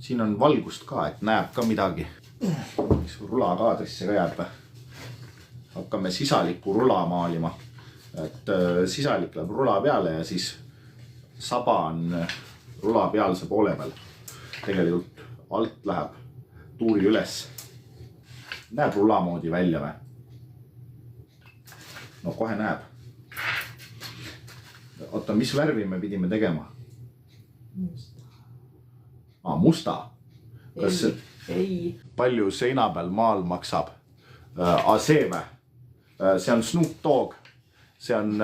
siin on valgust ka, et näeb ka midagi. Mis rula kaadrisse ka jääb. Hakkame sisaliku rula maalima. Et sisalik läheb rula peale ja siis saba on rula pealse poole peal. Tegelikult alt läheb tuuri üles. Näeb rula moodi välja või? No kohe näeb. Oota, mis värvi me pidime tegema? Musta. Musta? Kas Ei. Palju seina peal maal maksab? See või? See on Snoop Dogg. See on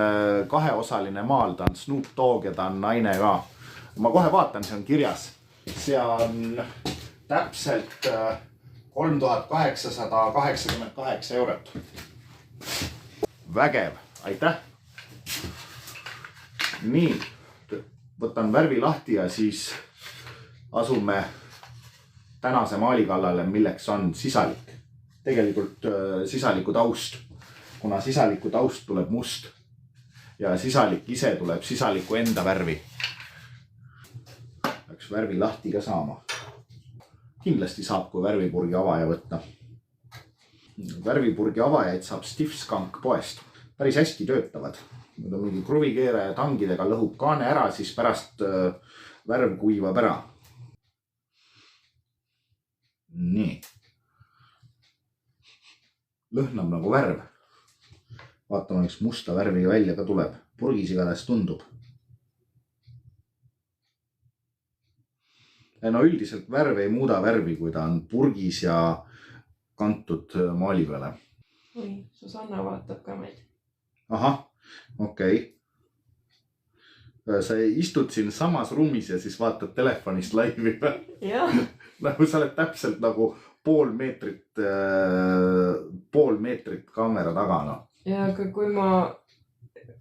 kaheosaline maal, ta on Snoop Dogg ja ta on naine ka. Ma kohe vaatan, see on kirjas. See on täpselt 3888 eurot. Vägev, aitäh! Nii, võtan värvi lahti ja siis asume tänase maali kallale, milleks on sisalik. Tegelikult sisaliku taust, kuna sisaliku taust tuleb must ja sisalik ise tuleb sisaliku enda värvi. Läks värvi lahti ka saama. Kindlasti saab, kui värvipurgi avaja võtta. Värvipurgi avajaid saab Stifskank poest. Päris hästi töötavad. Need on mingi kruvikeere ja tangidega lõhub kaane ära, siis pärast värv kuivab ära. Nii. Lõhnab nagu värv. Vaatame, üks musta värvi välja ka tuleb. Purgis igatahes tundub. No üldiselt värv ei muuda värvi, kui ta on purgis ja kantud maali peale. Oi, Susanna vaatab ka meid. Ahah, okei. Sa istud siin samas ruumis ja siis vaatad telefonist laivi peal. Jah. Nagu sa oled täpselt nagu pool meetrit kaamera taga. No. Ja aga kui ma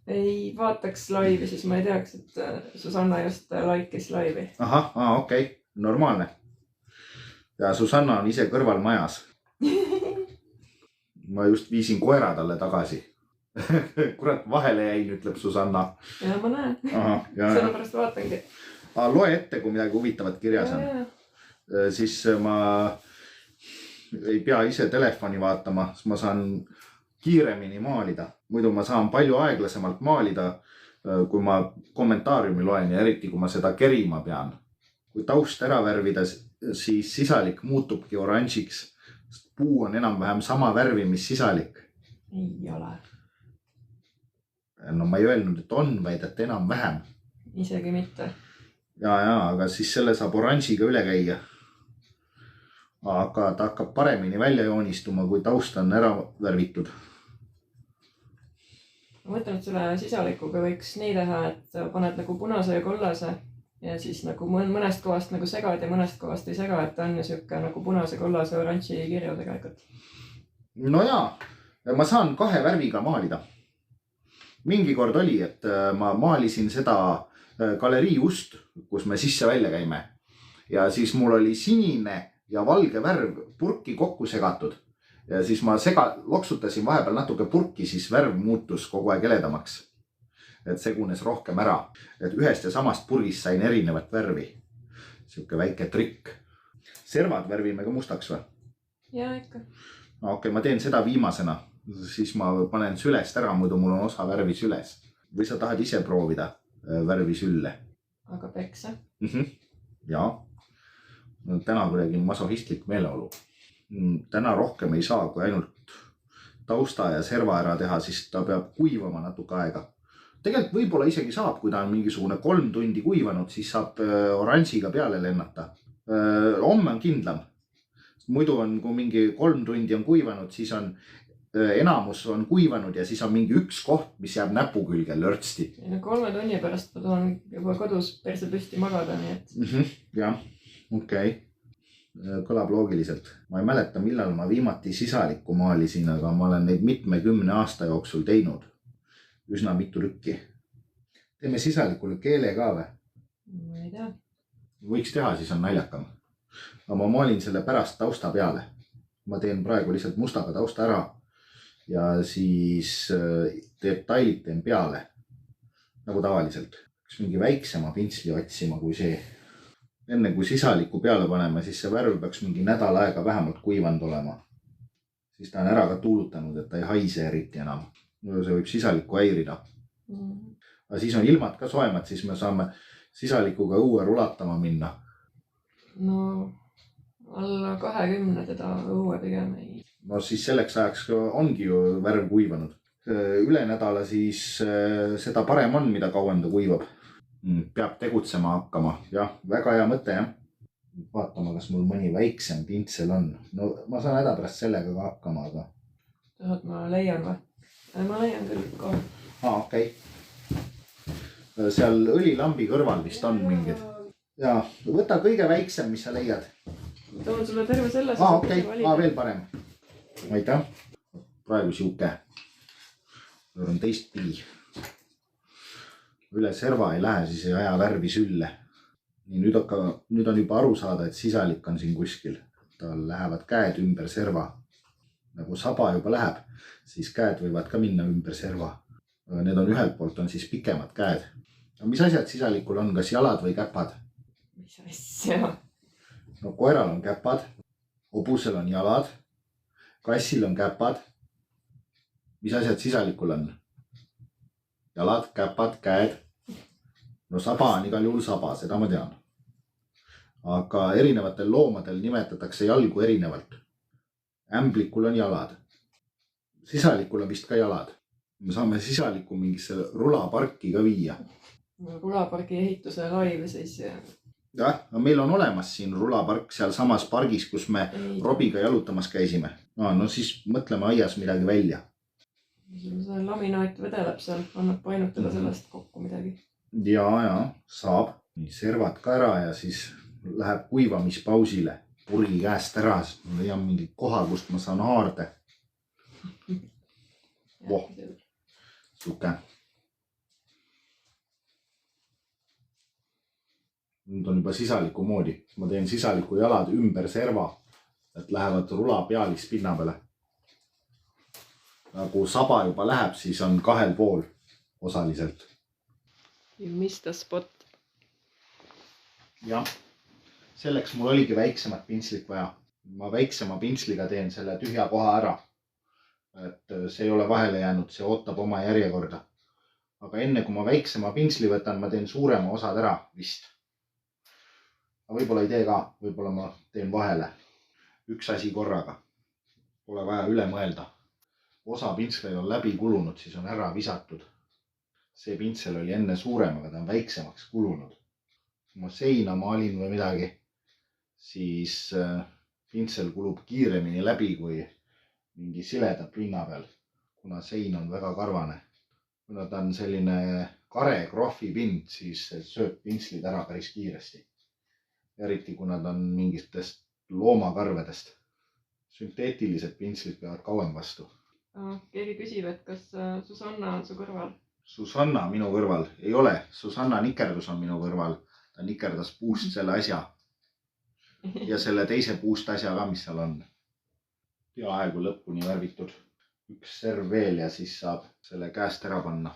ei vaataks laivi, siis ma ei teaks, et Susanna just laikis laivi. Ahah, okei. Normaalne. Ja Susanna on ise kõrval majas. Ma just viisin koera talle tagasi. Kurat, vahele jäin, ütleb Susanna. Ja ma näen. Sellepärast vaatangi. Loe ette, kui midagi huvitavat kirjas on. Siis ma ei pea ise telefoni vaatama, siis ma saan kiiremini maalida. Muidu ma saan palju aeglasemalt maalida, kui ma kommentaariumi loen ja eriti, kui ma seda kerima pean. Kui taust ära värvida, siis sisalik muutubki oranžiks. Puu on enam-vähem sama värvi, mis sisalik. Ei ole. No ma ei öelnud, et on, vaid et enam-vähem. Isegi mitte. Ja, aga siis selle saab oranžiga üle käia. Aga ta hakkab paremini välja joonistuma, kui taust on ära värvitud. Ma mõtlen, et selle sisalikuga võiks nii teha, et paned nagu punase ja kollase ja siis nagu mõnest kohast nagu segad ja mõnest kohast ei sega, et ta on siuke nagu punase, kollase, oranži kirju tegelikult. No jaa, ma saan kahe värviga maalida. Mingi kord oli, et ma maalisin seda galerii ust, kus me sisse välja käime. Ja siis mul oli sinine ja valge värv purki kokku segatud. Ja siis ma loksutasin vahepeal natuke purki, siis värv muutus kogu aeg heledamaks. Et segunes rohkem ära. Et ühest ja samast purgist sain erinevat värvi. Siuke väike trikk. Servad värvime ka mustaks või? Jaa, ikka. Okei, ma teen seda viimasena. Siis ma panen sülest ära, muidu mul on osa värvi süles. Või sa tahad ise proovida värvi sülle? Aga peksa? Jaa. Täna kuidagi masohistlik meeleolu. Täna rohkem ei saa, kui ainult tausta ja serva ära teha, siis ta peab kuivama natuke aega. Tegelikult võib-olla isegi saab, kui ta on mingisugune 3 tundi kuivanud, siis saab oranžiga peale lennata. Homme on kindlam. Muidu on, kui mingi 3 tundi on kuivanud, siis on enamus on kuivanud ja siis on mingi üks koht, mis jääb näpu külge lörtsti. 3 tunni pärast ma tulen juba kodus perse püsti magada, nii et... Jah, okei. Kõlab loogiliselt. Ma ei mäleta, millal ma viimati sisalikku maalisin, aga ma olen neid 10 aasta jooksul teinud. Üsna mitu lükki. Teeme sisalikule keele ka või? Ma ei tea. Võiks teha, siis on naljakam. Aga ma maalin selle pärast tausta peale. Ma teen praegu lihtsalt mustaga tausta ära ja siis detailid teen peale. Nagu tavaliselt. Üks mingi väiksema pintsli otsima kui see. enne kui sisaliku peale paneme, siis see värv peaks mingi nädal aega vähemalt kuivanud olema. Siis ta on ära ka tuulutanud, et ta ei haise eriti enam. See võib sisalikku häirida. Aga siis on ilmad ka soemad, siis me saame sisalikuga õue rulatama minna. No alla 20 teda õue pigem ei. No siis selleks ajaks ongi ju värv kuivanud. Üle nädala siis seda parem on, mida kauem ta kuivab. Peab tegutsema hakkama. Jah, väga hea mõte, jah. Vaatama, kas mul mõni väiksem pintsel on. No ma saan hädapärast sellega ka hakkama, aga... Tahad, ma leian või? Ma leian küll kohe. Okei. Seal õlilambi kõrval vist on mingid. Ja võta kõige väiksem, mis sa leiad. Toon sulle terve selle. Okei. Veel parem. Aitäh. Praegu siuke. On teist pidi. Üle serva ei lähe, siis ei aja värvi sülle. Nii, nüüd on juba aru saada, et sisalik on siin kuskil. Tal lähevad käed ümber serva. Nagu saba juba läheb, siis käed võivad ka minna ümber serva. Need on ühelt poolt on siis pikemad käed. Mis asjad sisalikul on, kas jalad või käpad? Mis asja? No koeral on käpad, hobusel on jalad, kassil on käpad. Mis asjad sisalikul on? Jalad, käpad, käed. No saba on igal juhul saba, seda ma tean. Aga erinevatel loomadel nimetatakse jalgu erinevalt. Ämblikul on jalad. Sisalikul on vist ka jalad. Me saame sisaliku mingisse rulaparki ka viia. Rulapargi ehituse laiv siis. Jah, meil on olemas siin rulapark seal samas pargis, kus me Robiga jalutamas käisime. No siis mõtleme aias midagi välja. See laminaat vedeleb seal, annab painutada sellest kokku midagi. Ja, saab. Servad ka ära ja siis läheb kuivamispausile. Purgi käest ära, sest ma leian mingi koha, kust ma saan haarde. Voh, suke. Nüüd on juba sisaliku moodi. Ma teen sisaliku jalad ümber serva, et lähevad rula pealis pinna peale. Nagu saba juba läheb, siis on 2 pool osaliselt. You missed a spot. Jah, selleks mul oligi väiksemat pintslit vaja. Ma väiksema pintsliga teen selle tühja koha ära. Et see ei ole vahele jäänud, see ootab oma järjekorda. Aga enne kui ma väiksema pintsli võtan, ma teen suurema osad ära vist. Aga võib-olla ei tee ka, võib-olla ma teen vahele. Üks asi korraga. Pole vaja üle mõelda. Osa pintsleid on läbi kulunud, siis on ära visatud. See pintsel oli enne suurem, aga ta on väiksemaks kulunud. Kui ma seina maalin või midagi, siis pintsel kulub kiiremini läbi kui mingi sileda pinna peal, kuna sein on väga karvane. Kuna ta on selline kare krohvipind, siis sööb pinslid ära päris kiiresti. Eriti kuna ta on mingitest loomakarvedest. Sünteetilised pinslid peavad kauem vastu. Keegi küsib, et kas Susanna on su kõrval? Susanna minu kõrval ei ole. Susanna nikerdus on minu kõrval. Ta nikerdas puust selle asja. Ja selle teise puust asja ka, mis seal on. Peaaegu lõpuni värvitud. Üks serv veel ja siis saab selle käest ära panna.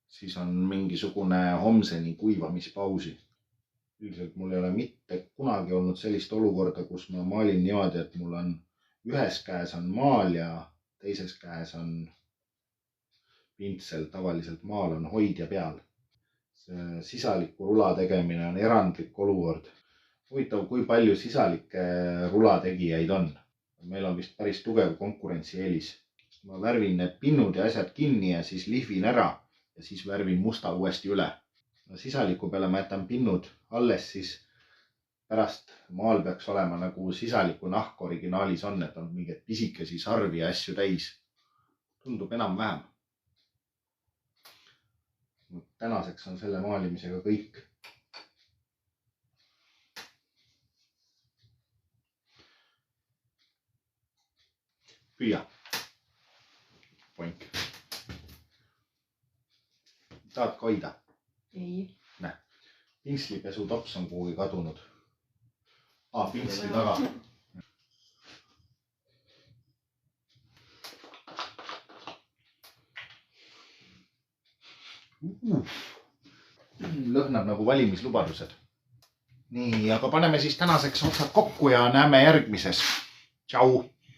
Siis on mingisugune homseni kuivamispausi. Üldiselt mul ei ole mitte kunagi olnud sellist olukorda, kus ma maalin niimoodi, et mul on ühes käes on maal ja teises käes on pintsel. Tavaliselt maal on hoidja peal. See sisaliku rula tegemine on erandlik olukord. Huvitav, kui palju sisalikke rulategijaid on. Meil on vist päris tugev konkurentsieelis. Ma värvin need pinnud ja asjad kinni ja siis lihvin ära ja siis värvin musta uuesti üle. Sisaliku peale ma jätan pinnud alles, siis pärast maal peaks olema nagu sisaliku nahk originaalis on, et on mingid pisikesi sarvi ja asju täis. Tundub enam-vähem. Tänaseks on selle maalimisega kõik. Püüa. Poink. Tahad ka hoida? Ei. Näe. Pintslipesu tops on kuhugi kadunud. Pintsli taga. Lõhnab nagu valimislubadused. nii, aga paneme siis tänaseks otsad kokku ja näeme järgmises. Tšau.